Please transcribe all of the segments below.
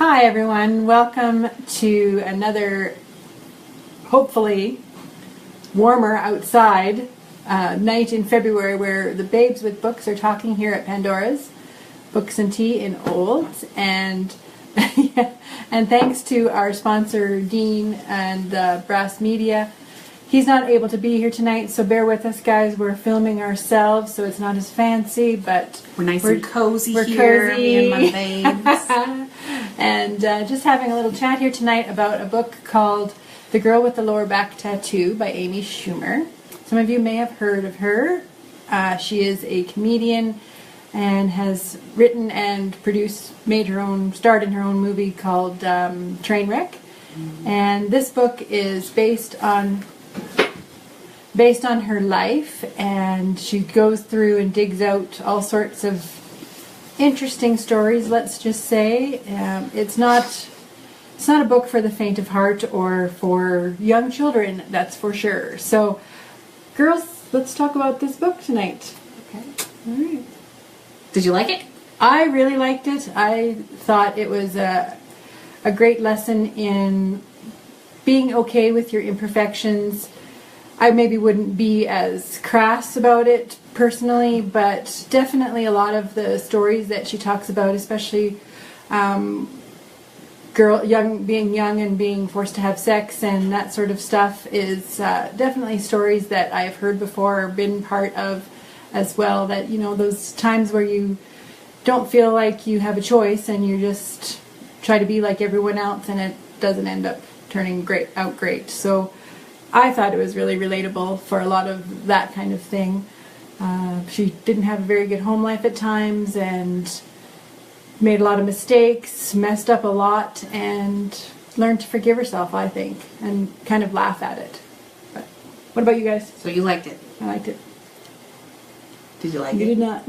Hi everyone, welcome to another, hopefully, warmer outside night in February where the babes with books are talking here at Pandora's Books and Tea in Olds. And and thanks to our sponsor Dean and Brass Media. He's not able to be here tonight, so bear with us, guys. We're filming ourselves, so it's not as fancy, but we're nice and cozy here, cozy. me and my babes. And just having a little chat here tonight about a book called The Girl with the Lower Back Tattoo by Amy Schumer. Some of you may have heard of her. She is a comedian and has written and starred in her own movie called Trainwreck. And this book is based on her life, and she goes through and digs out all sorts of interesting stories, let's just say. It's not a book for the faint of heart or for young children, that's for sure. So, girls, let's talk about this book tonight. Okay. All right. Did you like it? I really liked it. I thought it was a great lesson in being okay with your imperfections. I maybe wouldn't be as crass about it personally, but definitely a lot of the stories that she talks about, especially being young and being forced to have sex and that sort of stuff, is definitely stories that I've heard before or been part of as well. That, you know, those times where you don't feel like you have a choice and you just try to be like everyone else and it doesn't end up turning out great. So I thought it was really relatable for a lot of that kind of thing. She didn't have a very good home life at times and made a lot of mistakes, messed up a lot, and learned to forgive herself, I think, and kind of laugh at it. But what about you guys? So you liked it? I liked it. Did you like it? You did not.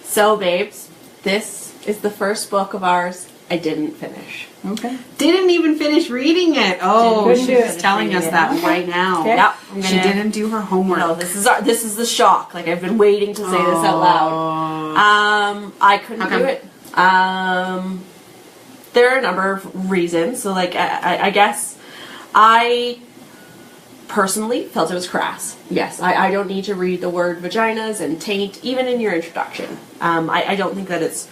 So, babes, this is the first book of ours I didn't finish. Okay. Didn't even finish reading it. Oh, she's telling us that right now. Okay. Yep. She didn't do her homework. No, this is the shock. Like, I've been waiting to say this out loud. I couldn't do it. There are a number of reasons. So, like, I guess I personally felt it was crass. Yes, I don't need to read the word vaginas and taint, even in your introduction. I don't think that it's...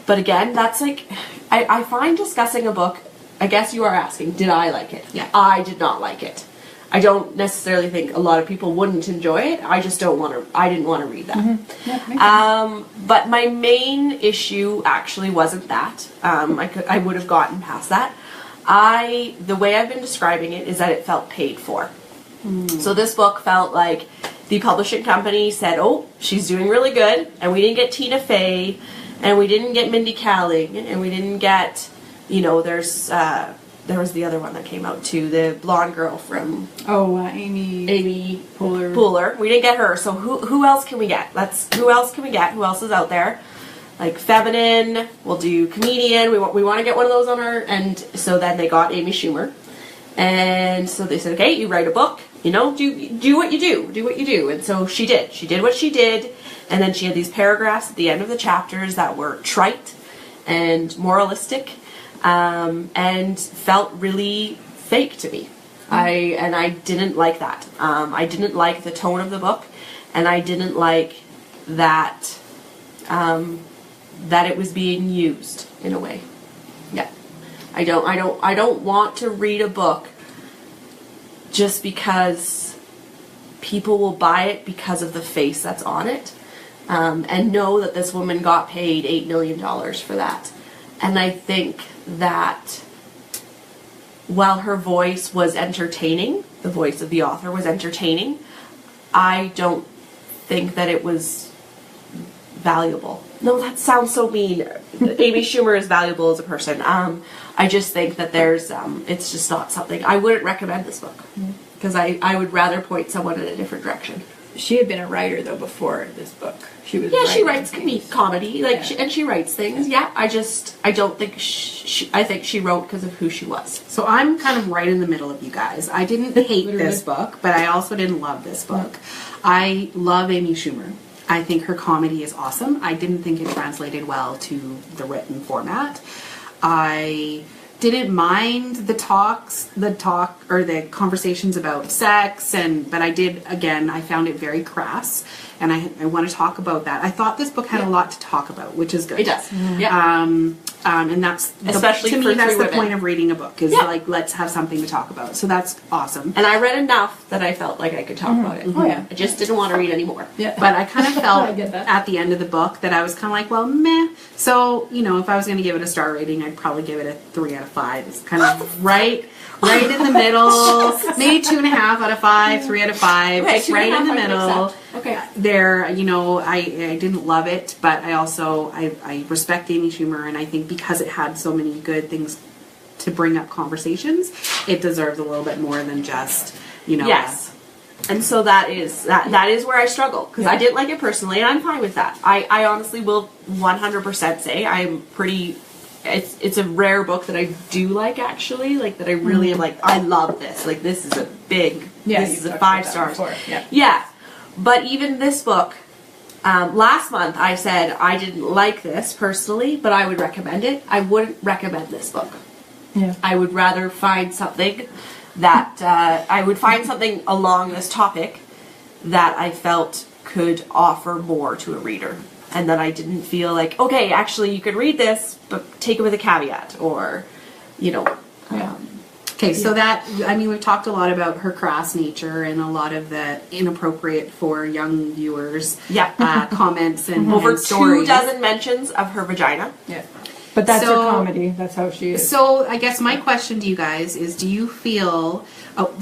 But again, that's like, I find discussing a book, I guess you are asking, did I like it? Yeah. I did not like it. I don't necessarily think a lot of people wouldn't enjoy it. I just didn't want to read that. Mm-hmm. Yeah, but my main issue actually wasn't that. I would have gotten past that. The way I've been describing it is that it felt paid for. So this book felt like the publishing company said, oh, she's doing really good, and we didn't get Tina Fey, and we didn't get Mindy Kaling, and we didn't get, you know, there was the other one that came out too, the blonde girl from... Amy Poehler. We didn't get her, so who else can we get? Who else is out there? Like feminine, we'll do comedian, we want to get one of those on her, and so then they got Amy Schumer. And so they said, okay, you write a book, you know, do what you do. And so she did what she did. And then she had these paragraphs at the end of the chapters that were trite and moralistic, and felt really fake to me. I didn't like that. I didn't like the tone of the book, and I didn't like that that it was being used in a way. Yeah. I don't want to read a book just because people will buy it because of the face that's on it. And know that this woman got paid $8 million for that. And I think that while her voice was entertaining, the voice of the author was entertaining, I don't think that it was valuable. No, that sounds so mean. Amy Schumer is valuable as a person. I just think that it's just not something. I wouldn't recommend this book because I would rather point someone in a different direction. She had been a writer though before this book. She writes comedy, and she writes things. Yeah, I don't think I think she wrote because of who she was. So I'm kind of right in the middle of you guys. I didn't hate this book, but I also didn't love this book. I love Amy Schumer. I think her comedy is awesome. I didn't think it translated well to the written format. I didn't mind the conversations about sex, but I did, again, I found it very crass, and I want to talk about that. I thought this book had a lot to talk about, which is good. It does. Yeah. And that's especially to me, for that's the women. point of reading a book is like, let's have something to talk about. So that's awesome. And I read enough that I felt like I could talk about it. Oh yeah. I just didn't want to read anymore. Yeah. But I kind of I felt get that. at the end of the book that I was kind of like, well, meh. So, you know, if I was going to give it a star rating, I'd probably give it a 3 out of 5. It's kind of right in the middle. Maybe 2.5 out of 5, 3 out of 5. Okay, Just right in the 2.5 I can middle. accept. Okay. There, you know, I didn't love it, but I also, I respect Amy Schumer, and I think because it had so many good things to bring up conversations, it deserves a little bit more than just, you know. Yes. And so that is where I struggle, because I didn't like it personally, and I'm fine with that. I honestly will 100% say I'm pretty. It's a rare book that I do like, actually, like that I really am like, I love this. Like, this is a big. This is a 5 stars. Yeah. But even this book, last month I said I didn't like this personally, but I would recommend it. I wouldn't recommend this book. Yeah. I would rather find something that I would find something along this topic that I felt could offer more to a reader, and that I didn't feel like, okay, actually you could read this, but take it with a caveat, or, you know. Okay, so that, I mean, we've talked a lot about her crass nature and a lot of the inappropriate for young viewers comments and over and stories. 24 mentions of her vagina. Yeah. But that's her comedy. That's how she is. So I guess my question to you guys is, do you feel,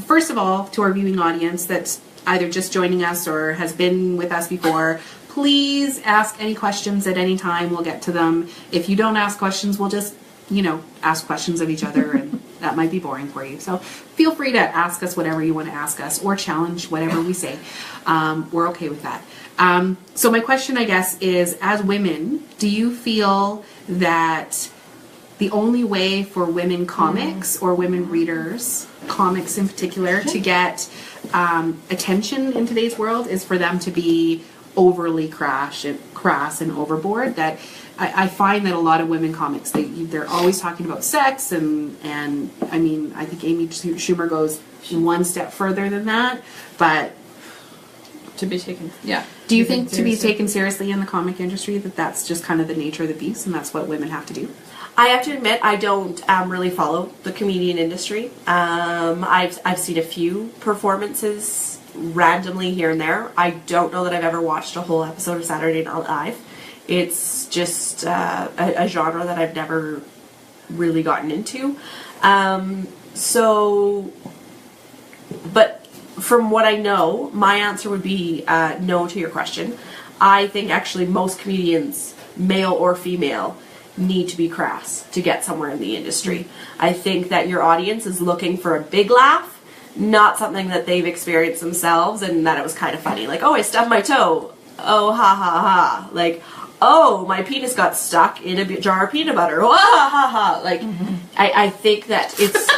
first of all, to our viewing audience that's either just joining us or has been with us before, please ask any questions at any time. We'll get to them. If you don't ask questions, we'll just, you know, ask questions of each other, and that might be boring for you. So feel free to ask us whatever you want to ask us, or challenge whatever we say. We're okay with that. So my question, I guess, is, as women, do you feel that the only way for women comics or women readers, comics in particular, to get attention in today's world is for them to be overly crass and overboard? That I find that a lot of women comics, they're always talking about sex, and I mean, I think Amy Schumer goes one step further than that, but to be taken. do you think to be taken seriously in the comic industry that that's just kind of the nature of the beast, and that's what women have to do? I have to admit, I don't really follow the comedian industry. I've seen a few performances randomly here and there. I don't know that I've ever watched a whole episode of Saturday Night Live. It's just a genre that I've never really gotten into. But from what I know, my answer would be no to your question. I think actually most comedians, male or female, need to be crass to get somewhere in the industry. I think that your audience is looking for a big laugh, not something that they've experienced themselves and that it was kind of funny. Like, oh, I stubbed my toe. Oh, ha ha ha. Like, oh, my penis got stuck in a jar of peanut butter. Oh, ha ha ha. Like, I think that it's...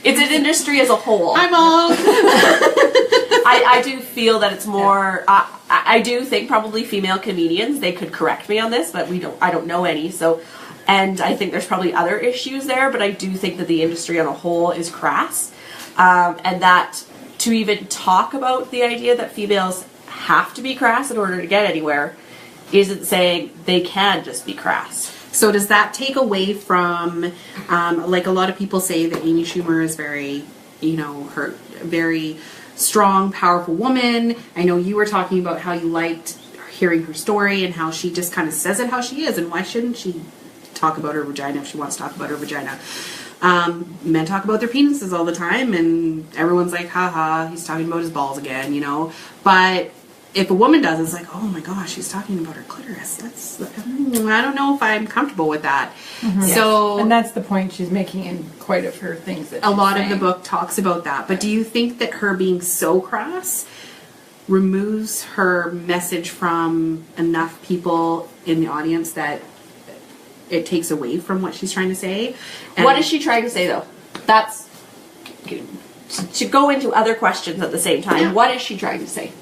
it's an industry as a whole. I'm all... I do feel that it's more... I do think probably female comedians, they could correct me on this, but I don't know any, so... And I think there's probably other issues there, but I do think that the industry on a whole is crass. And that to even talk about the idea that females have to be crass in order to get anywhere isn't saying they can just be crass. So does that take away from, like a lot of people say that Amy Schumer is very, you know, her very strong, powerful woman. I know you were talking about how you liked hearing her story and how she just kind of says it how she is, and why shouldn't she talk about her vagina if she wants to talk about her vagina? Men talk about their penises all the time, and everyone's like, haha, he's talking about his balls again, you know. But if a woman does, it's like, oh my gosh, she's talking about her clitoris. I don't know if I'm comfortable with that. So, and that's the point she's making in quite of her things. That a lot of the book talks about that. But do you think that her being so crass removes her message from enough people in the audience that it takes away from what she's trying to say? And what is she trying to say, though? That's... to go into other questions at the same time. Yeah. What is she trying to say?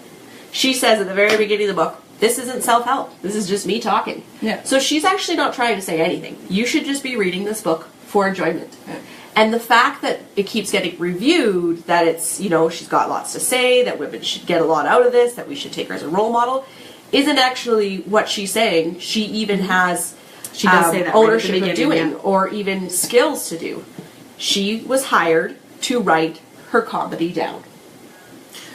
She says at the very beginning of the book, this isn't self-help. This is just me talking. Yeah. So she's actually not trying to say anything. You should just be reading this book for enjoyment. Yeah. And the fact that it keeps getting reviewed, that it's, you know, she's got lots to say, that women should get a lot out of this, that we should take her as a role model, isn't actually what she's saying. She even has She does say that right at the ownership of beginning, doing, yeah. or even skills to do. She was hired to write her comedy down.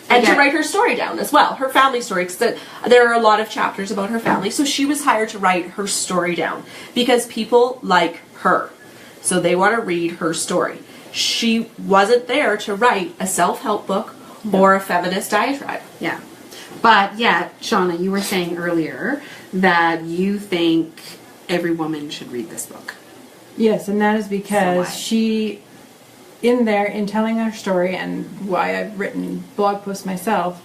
And to Okay. write her story down as well, her family story, because there are a lot of chapters about her family. So she was hired to write her story down because people like her. So they want to read her story. She wasn't there to write a self-help book or a feminist diatribe. Yeah. But yet, Shauna, you were saying earlier that you think every woman should read this book. Yes, and that is because So why? she, in there, in telling her story, and why I've written blog posts myself,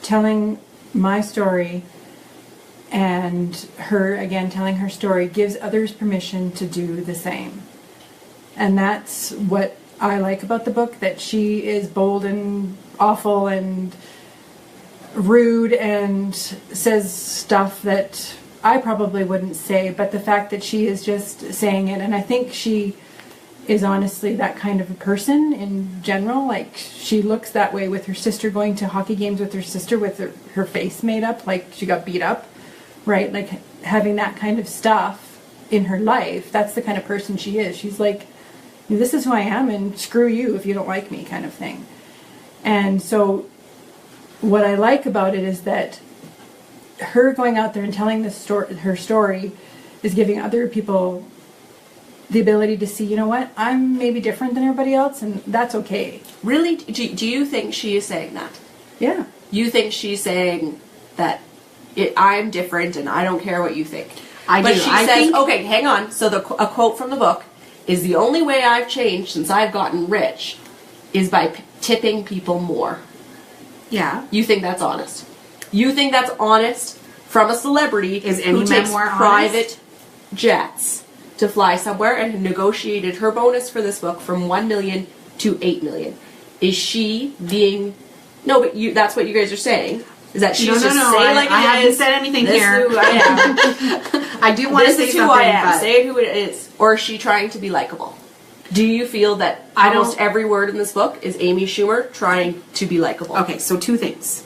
telling my story and her, again, telling her story, gives others permission to do the same. And that's what I like about the book, that she is bold and awful and rude and says stuff that I probably wouldn't say, but the fact that she is just saying it, and I think she is honestly that kind of a person in general. Like, she looks that way with her sister, going to hockey games with her sister with her face made up like she got beat up, right? Like, having that kind of stuff in her life, that's the kind of person she is. She's like, this is who I am, and screw you if you don't like me, kind of thing. And so what I like about it is that her going out there and telling this story, her story, is giving other people the ability to see, you know what, I'm maybe different than everybody else, and that's okay. Really? Do you think she is saying that? Yeah. You think she's saying that I'm different and I don't care what you think? I But do. she I says, think- okay, hang on. So a quote from the book is, the only way I've changed since I've gotten rich is by tipping people more. Yeah. You think that's honest? You think that's honest from a celebrity Is any who takes memoir honest? private jets to fly somewhere and who negotiated her bonus for this book from 1 million to 8 million? Is she being... No, but that's what you guys are saying. Is that she's No, just no, saying like I it haven't is, said anything this here. is who I am. I do want to This say is something, who I am. but Say who it is. Or is she trying to be likable? Do you feel that I almost don't- every word in this book is Amy Schumer trying to be likable? okay, so two things.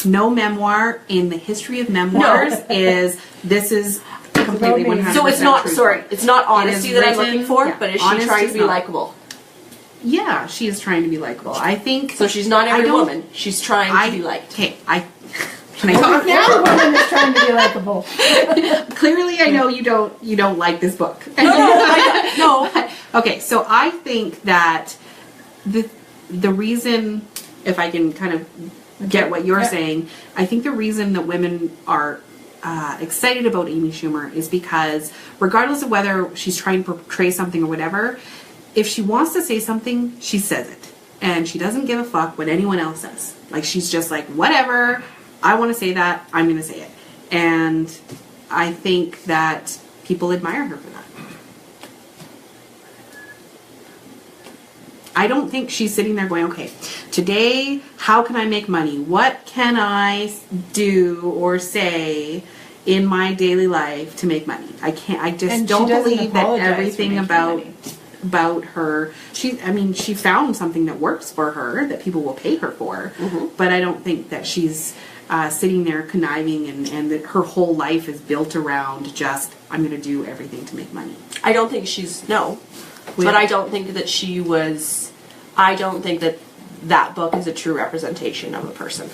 No memoir in the history of memoirs is completely about me. 100% So it's not, truthful. sorry, it's not honesty is that I'm written- looking for, yeah, but is she honest trying is to be not. likable? Yeah, she is trying to be likable. I think So she's not I every don't- woman. She's trying to be liked. Okay, can I talk now? Every woman is trying to be likable. Clearly, I know you don't like this book. No. Okay, so I think that the reason, if I can kind of get what you're Yeah. saying, I think the reason that women are excited about Amy Schumer is because regardless of whether she's trying to portray something or whatever, if she wants to say something, she says it. And she doesn't give a fuck what anyone else says. Like, she's just like, whatever, I want to say that, I'm going to say it. And I think that people admire her for that. I don't think she's sitting there going, okay, today, how can I make money? What can I do or say in my daily life to make money? I just And she don't doesn't believe that apologize for everything making about her, she found something that works for her that people will pay her for, but I don't think that she's sitting there conniving and that her whole life is built around just, I'm going to do everything to make money. I don't think she's, no. We- But I don't think that she was, I don't think that that book is a true representation of a person.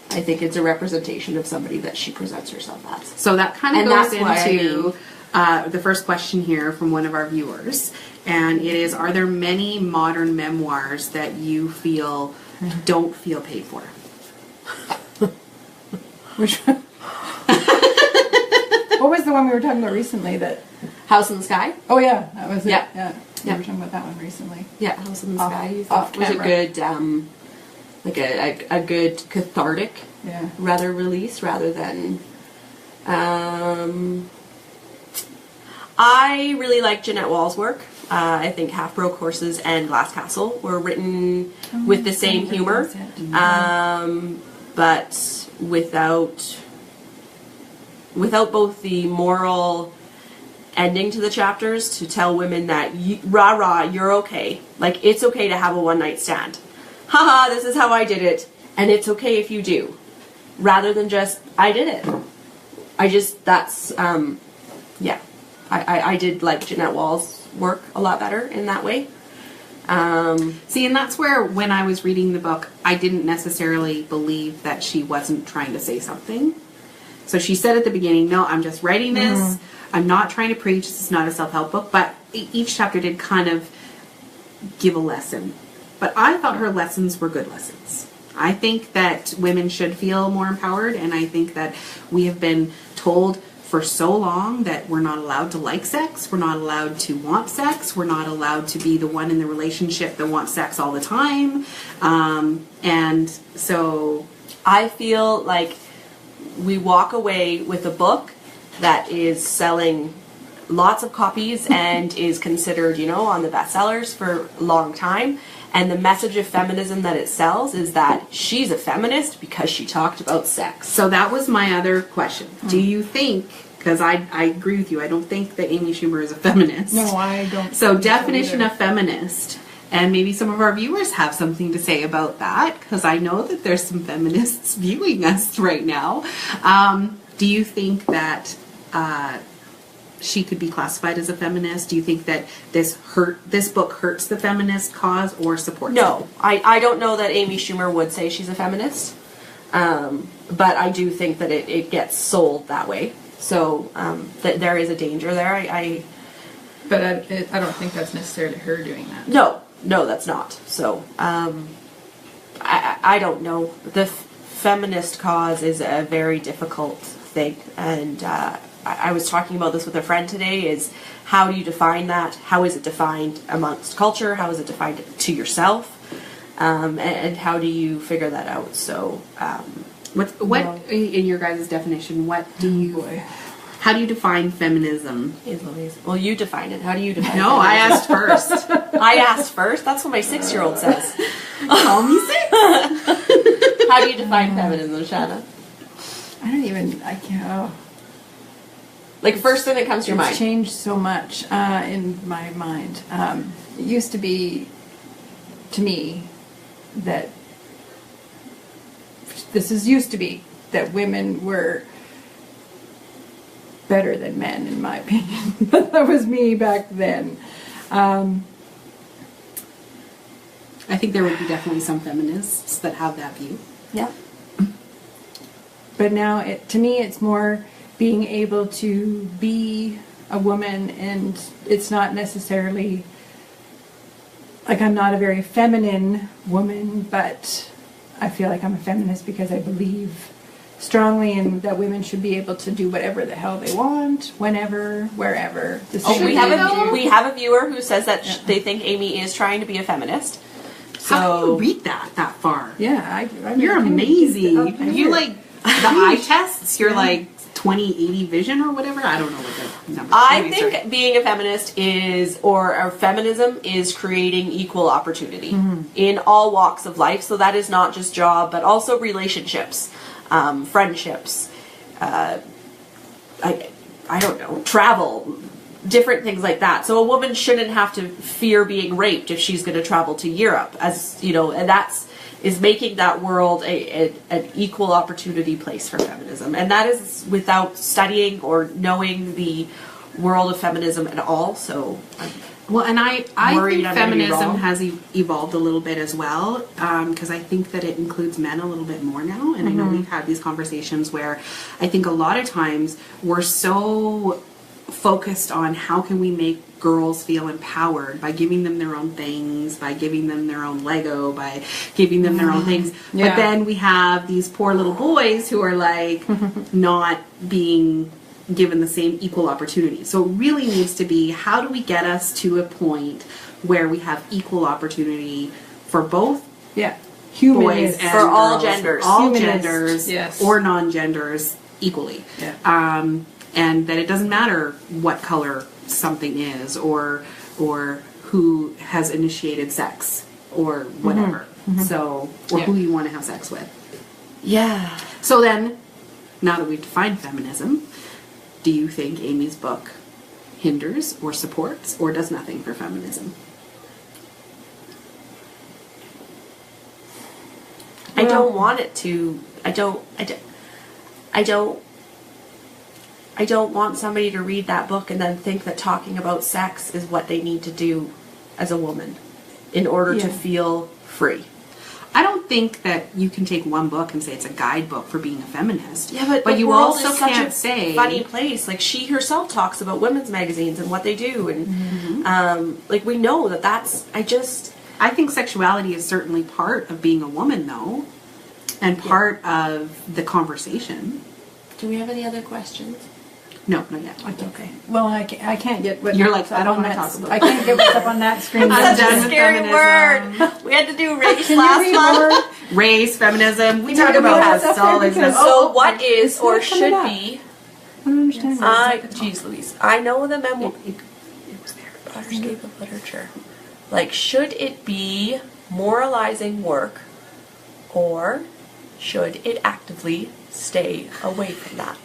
I think it's a representation of somebody that she presents herself as. So that kind of And goes that's why I into the first question here from one of our viewers. And it is, are there many modern memoirs that you feel don't feel paid for? Which one? What was the one we were talking about recently that... House in the Sky? Oh, yeah, that was it. Yeah. Yeah. We Yeah. were talking about that one recently. Yeah, House in the Off- Sky. You off thought was a camera. good, like a good cathartic Yeah. rather release rather than. I really like Jeanette Wall's work. I think Half Broke Horses and Glass Castle were written with the same humor, but without both the moral ending to the chapters to tell women that rah, you're okay. Like, it's okay to have a one-night stand. Haha, this is how I did it, and it's okay if you do. Rather than just, I did it. I did like Jeanette Wall's work a lot better in that way. See, and that's where, when I was reading the book, I didn't necessarily believe that she wasn't trying to say something. So she said at the beginning, no, I'm just writing this. I'm not trying to preach. This is not a self-help book. But each chapter did kind of give a lesson. But I thought her lessons were good lessons. I think that women should feel more empowered. And I think that we have been told for so long that we're not allowed to like sex. We're not allowed to want sex. We're not allowed to be the one in the relationship that wants sex all the time. And so I feel like we walk away with a book that is selling lots of copies and is considered, on the bestsellers for a long time. And the message of feminism that it sells is that she's a feminist because she talked about sex. So that was my other question. Do you think, because I agree with you, I don't think that Amy Schumer is a feminist. No, I don't. So definition of feminist, and maybe some of our viewers have something to say about that, because I know that there's some feminists viewing us right now. Do you think that she could be classified as a feminist? Do you think that this book hurts the feminist cause or supports it? No, I don't know that Amy Schumer would say she's a feminist, but I do think that it gets sold that way. So that there is a danger there. But I don't think that's necessarily her doing that. No, that's not. So I don't know. The feminist cause is a very difficult thing, and I was talking about this with a friend today, is how do you define that? How is it defined amongst culture? How is it defined to yourself? And how do you figure that out? So, what in your guys' definition, how do you define feminism? Well, you define it. How do you define it? No, I asked first. I asked first? That's what my 6-year-old says. Call me 6. How do you define feminism, Shanna? I can't. Like, first thing that comes to your mind. It's changed so much in my mind. It used to be, to me, that that women were better than men, in my opinion. But that was me back then. I think there would be definitely some feminists that have that view. Yeah. But now, to me, it's more being able to be a woman, and it's not necessarily like I'm not a very feminine woman, but I feel like I'm a feminist because I believe strongly in that women should be able to do whatever the hell they want, whenever, wherever. We have a viewer who says that they think Amy is trying to be a feminist. So how can you read that far? Yeah, you're amazing. You like the eye tests. You're like 20/80 vision or whatever. I don't know what the number. I think being a feminist or feminism is creating equal opportunity in all walks of life. So that is not just job, but also relationships, friendships. I don't know, travel, different things like that. So a woman shouldn't have to fear being raped if she's going to travel to Europe, as you know, and is making that world an equal opportunity place for feminism. And that is without studying or knowing the world of feminism at all. So I think feminism has evolved a little bit as well, because I think that it includes men a little bit more now. And I know we've had these conversations where I think a lot of times we're so focused on how can we make girls feel empowered by giving them their own things, by giving them their own Lego, by giving them their own things. Yeah. But then we have these poor little boys who are like not being given the same equal opportunity. So it really needs to be, how do we get us to a point where we have equal opportunity for both boys and for all girls, genders, all genders, or non-genders equally. Yeah. And that it doesn't matter what color something is, or or who has initiated sex or whatever. So, or who you want to have sex with. Yeah. So then, now that we've defined feminism, do you think Amy's book hinders or supports or does nothing for feminism? I don't want it to. I don't want somebody to read that book and then think that talking about sex is what they need to do as a woman in order to feel free. I don't think that you can take one book and say it's a guidebook for being a feminist. Yeah, but the you world also is such can't a say funny place. Like, she herself talks about women's magazines and what they do, and like, we know that that's. I think sexuality is certainly part of being a woman, though, and part of the conversation. Do we have any other questions? No, not yet. Okay. Well, I can't get what You're like, up I don't on want to that. talk about I can't get what's up on that screen. I'm Such done a with scary feminism. word. We had to do race Can you last read month. more? Race, feminism. We Can you talk read about more how what's up there? solid. Because- So, what is It's or not coming should up. be? I don't understand. Jeez Louise. I know the memoir. It was there. Broaderscape of literature. Like, should it be moralizing work, or should it actively stay away from that?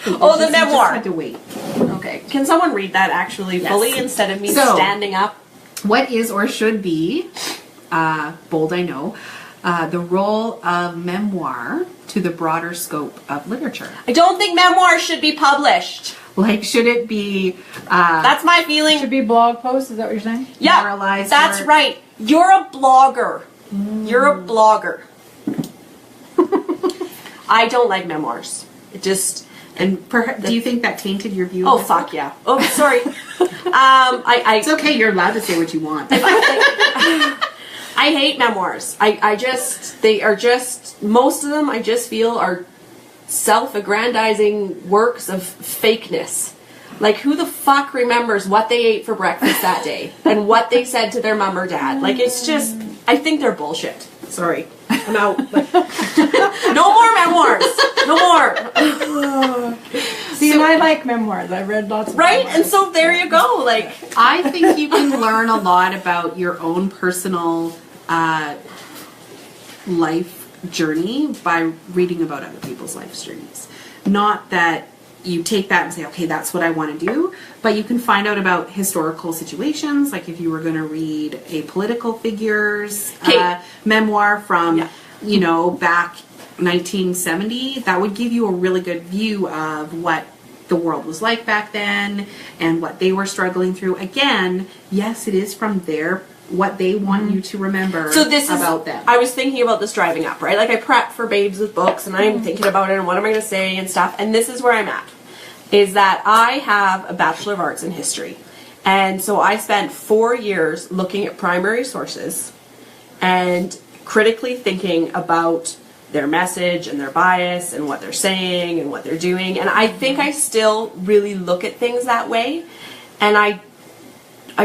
Oh, the You just memoir. had to wait. Okay. Can someone read that actually fully instead of me So- standing up? What is or should be, bold I know, the role of memoir to the broader scope of literature? I don't think memoirs should be published. Like, should it be That's my feeling. Should be blog posts. Is that what you're saying? Yeah, moralized that's work? right. You're a blogger. You're a blogger. I don't like memoirs. It just do you think that tainted your view? oh of this fuck book? yeah. Oh sorry. I It's okay. You're allowed to say what you want. I hate memoirs. I just they are just most of them I just feel are self-aggrandizing works of fakeness. Like, who the fuck remembers what they ate for breakfast that day and what they said to their mom or dad? Like, it's just, I think they're bullshit. Sorry. I'm out. No more memoirs. No more. See, and I like memoirs. I've read lots of Right? memoirs. And so there you go. Like, I think you can learn a lot about your own personal life journey by reading about other people's life journeys. Not that you take that and say, okay, that's what I want to do, but you can find out about historical situations, like if you were going to read a political figure's memoir from, you know, back 1970, that would give you a really good view of what the world was like back then and what they were struggling through. Again, yes, it is from what they want you to remember so this about is, them. I was thinking about this driving up, right? Like, I prep for Babes with Books, and I'm thinking about it, and what am I going to say and stuff, and this is where I'm at. Is that I have a Bachelor of Arts in History. And so I spent 4 years looking at primary sources and critically thinking about their message and their bias and what they're saying and what they're doing. And I think I still really look at things that way. And I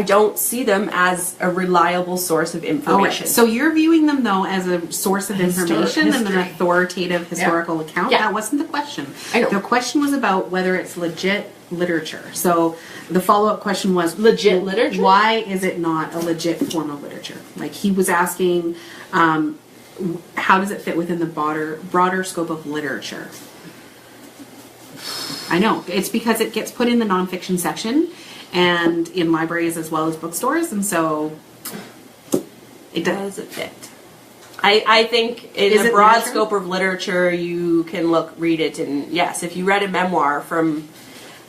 don't see them as a reliable source of information. So you're viewing them, though, as a source of information and an authoritative historical account? Yeah. That wasn't the question. I know. The question was about whether it's legit literature. So the follow-up question was... Legit literature? Why is it not a legit form of literature? Like, he was asking, how does it fit within the broader scope of literature? I know. It's because it gets put in the nonfiction section and in libraries as well as bookstores, and so it does. Does it fit? I think in Is the it broad literature? scope of literature, you can read it, and yes, if you read a memoir from,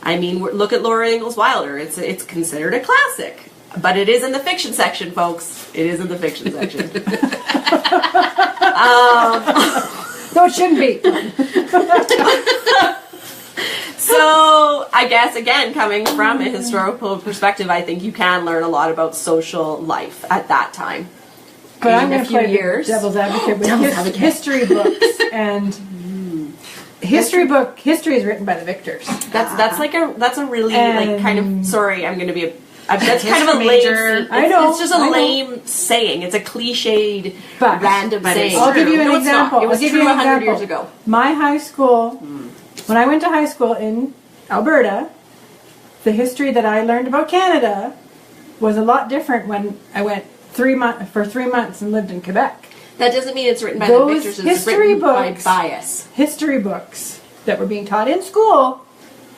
I mean, look at Laura Ingalls Wilder. It's considered a classic, but it is in the fiction section, folks. It is in the fiction section. So it shouldn't be. So I guess, again, coming from a historical perspective, I think you can learn a lot about social life at that time. But I'm In a going to few play years. devil's advocate with Devil's advocate. history books and history is written by the victors. That's a really And- kind of, sorry, I'm going to be that's kind of a History lame. major. I know, It's just a I know. lame saying. It's a cliched, But- random but it's saying. I'll give you an No, it's not. example. It was I'll give true you an 100 example. years ago. My high school, when I went to high school in Alberta, the history that I learned about Canada was a lot different when I went 3 months and lived in Quebec. That doesn't mean it's written by Those the victors. It's history written books, by bias. history books that were being taught in school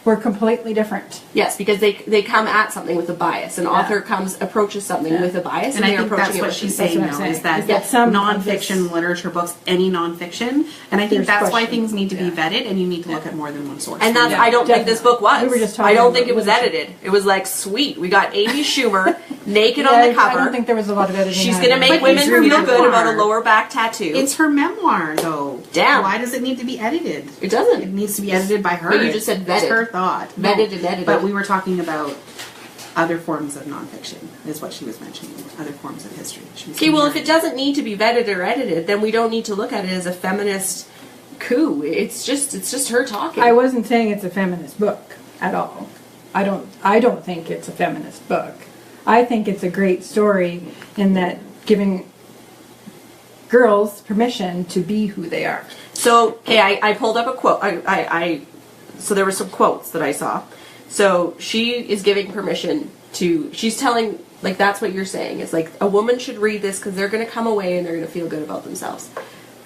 were completely different. Yes, because they come at something with a bias. An author approaches something with a bias, And I think that's what she's saying That's what I'm now, is saying. that Some nonfiction literature books, any nonfiction, and I think There's that's why questions. things need to be vetted, and you need to look at more than one source. And that's, Yeah, I don't think this book was. We were just I talking don't think about it was literature. edited. It was like, sweet, we got Amy Schumer naked Yeah, on the cover. I don't think there was a lot of editing. She's either. going to make But women it's her feel good memoir. about a lower back tattoo. It's her memoir, though. Damn. Why does it need to be edited? It doesn't. It needs to be edited by her. But you just said It's vetted. her thought. Vetted and edited. But we were talking about other forms of nonfiction, is what she was mentioning. Other forms of history. She was Okay, well, if comparing. it doesn't need to be vetted or edited, then we don't need to look at it as a feminist coup. It's just her talking. I wasn't saying it's a feminist book at all. I don't think it's a feminist book. I think it's a great story in that giving girls permission to be who they are. So, okay, I pulled up a quote. So there were some quotes that I saw. So she is giving permission to, she's telling, like, that's what you're saying. It's like, a woman should read this because they're going to come away and they're going to feel good about themselves.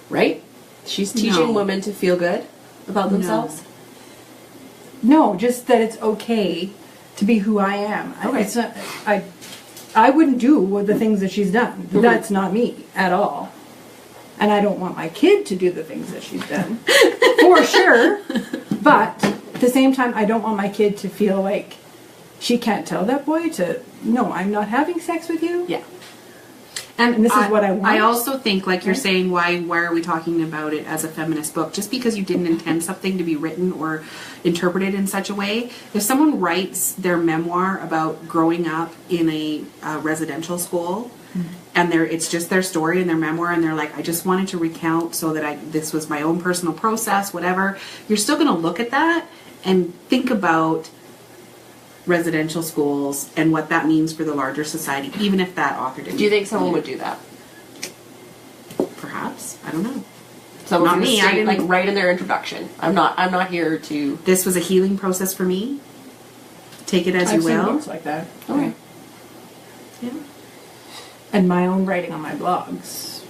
Right? She's teaching No. women to feel good about themselves. No, just that it's okay to be who I am. Okay. It's not, I wouldn't do the things that she's done. Mm-hmm. That's not me at all. And I don't want my kid to do the things that she's done. For sure. But at the same time, I don't want my kid to feel like she can't tell that boy to, no, I'm not having sex with you. Yeah. And this is what I want. I also think, like you're saying, why are we talking about it as a feminist book? Just because you didn't intend something to be written or interpreted in such a way. If someone writes their memoir about growing up in a residential school, and it's just their story and their memoir, and they're like, I just wanted to recount so that this was my own personal process, whatever, you're still going to look at that and think about residential schools and what that means for the larger society, even if that author didn't. Do you think someone would do that? Perhaps. I don't know. Someone's Not gonna me, I state, didn't- like, right in their introduction. I'm not here to. This was a healing process for me. Take it as I've you seen will. books like that. Okay. Yeah. And my own writing on my blogs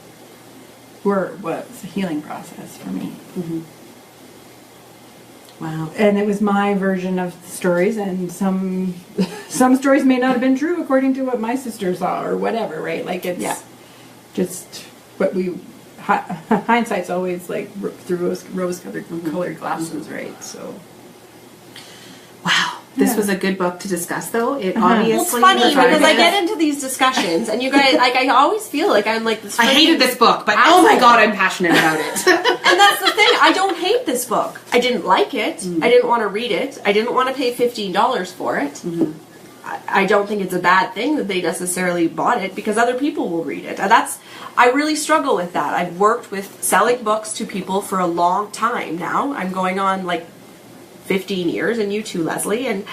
was a healing process for me. Wow. And it was my version of the stories, and some stories may not have been true according to what my sister saw or whatever, right? Like it's just what we hindsight's always like through rose-colored glasses, right? So Wow. This Yeah. was a good book to discuss, though. It Uh-huh. obviously. Well, it's funny was because I good. get into these discussions, and you guys, like, I always feel like I'm like this. I hated this book, but oh my god, I'm passionate about it. And that's the thing. I don't hate this book. I didn't like it. I didn't want to read it. I didn't want to pay $15 for it. I don't think it's a bad thing that they necessarily bought it because other people will read it. And I really struggle with that. I've worked with selling books to people for a long time now. I'm going on like 15 years, and you too, Leslie. And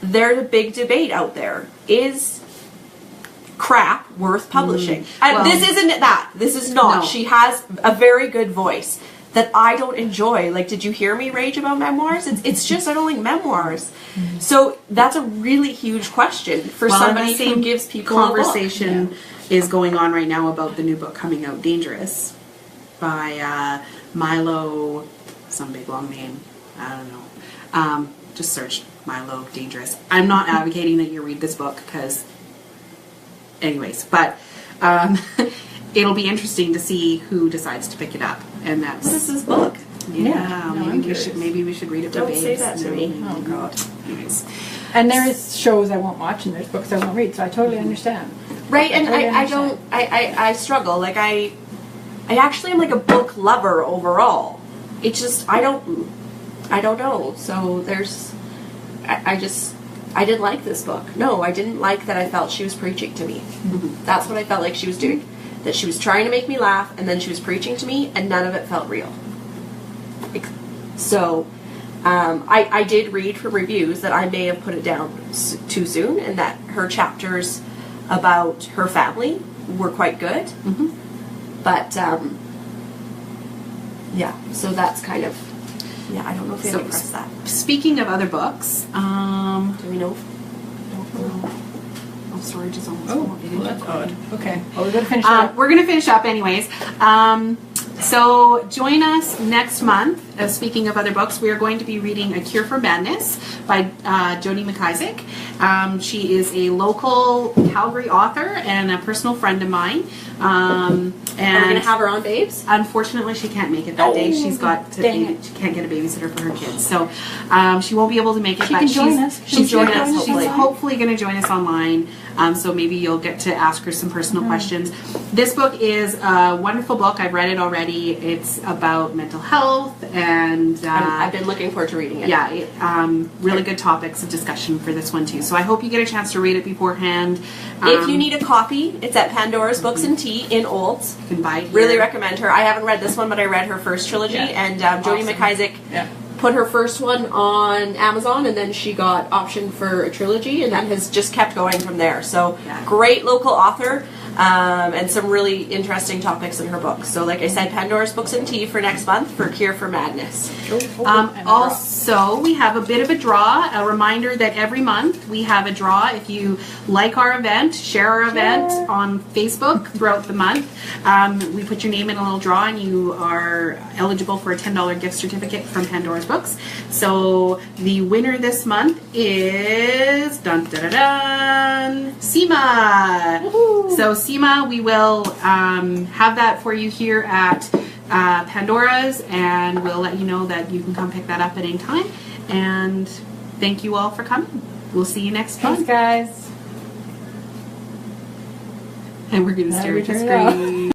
there's a big debate out there. Is crap worth publishing? Well, this isn't that. This is not. No. She has a very good voice that I don't enjoy. Like, did you hear me rage about memoirs? It's just I don't like memoirs. So that's a really huge question for Well, somebody the same who gives people a book. conversation is going on right now about the new book coming out, Dangerous, by Milo, some big long name. I don't know. Just search Milo Dangerous. I'm not advocating that you read this book because, anyways, but it'll be interesting to see who decides to pick it up, and that's What is this book? yeah. No, I'm maybe we should read it. Don't for say babes. that to me. oh god. Anyways. And there is shows I won't watch, and there's books I won't read. So I totally understand. Right, and totally I don't, I struggle. Like, I actually am like a book lover overall. It's just, I don't know. So there's, I didn't like this book. No, I didn't like that I felt she was preaching to me. That's what I felt like she was doing. That she was trying to make me laugh, and then she was preaching to me, and none of it felt real. So, I did read from reviews that I may have put it down too soon, and that her chapters about her family were quite good. But, yeah, so that's kind of Yeah, I don't know if we So, have to press that. Speaking of other books, Do we know? oh, storage is almost Oh, full. It is well, that's recording. odd. Okay. Well, we're going to finish up. We're going to finish up anyways. So join us next month. Speaking of other books, we are going to be reading A Cure for Madness by Jody McIsaac. She is a local Calgary author and a personal friend of mine. And Are we going to have her on, babes? unfortunately, she can't make it that day. She's got to dang it. she can't get a babysitter for her kids, so she won't be able to make it. She but can join us. She's She'll joining join us. us, She's hopefully. hopefully going to join us online. So maybe you'll get to ask her some personal questions. This book is a wonderful book. I've read it already. It's about mental health and I've been looking forward to reading it. really good topics of discussion for this one too. So I hope you get a chance to read it beforehand. If you need a copy, it's at Pandora's Books and Tea in Olds. you can buy it here. Really recommend her. I haven't read this one, but I read her first trilogy, Yeah. and Jody Awesome. McIsaac Yeah. put her first one on Amazon, and then she got optioned for a trilogy, and then has just kept going from there. So Yeah. great local author, and some really interesting topics in her books. So like I said, Pandora's Books and Tea for next month for Cure for Madness. Also, we have a bit of a draw. A reminder that every month we have a draw. If you like our event, share our event on Facebook throughout the month. We put your name in a little draw, and you are eligible for a $10 gift certificate from Pandora's Books. So the winner this month is dun dun dun dun Seema. So Seema, we will have that for you here at Pandora's, and we'll let you know that you can come pick that up at any time. And thank you all for coming. We'll see you next Thanks, month. guys. And we're going to Now stare we at the turn it off. screen.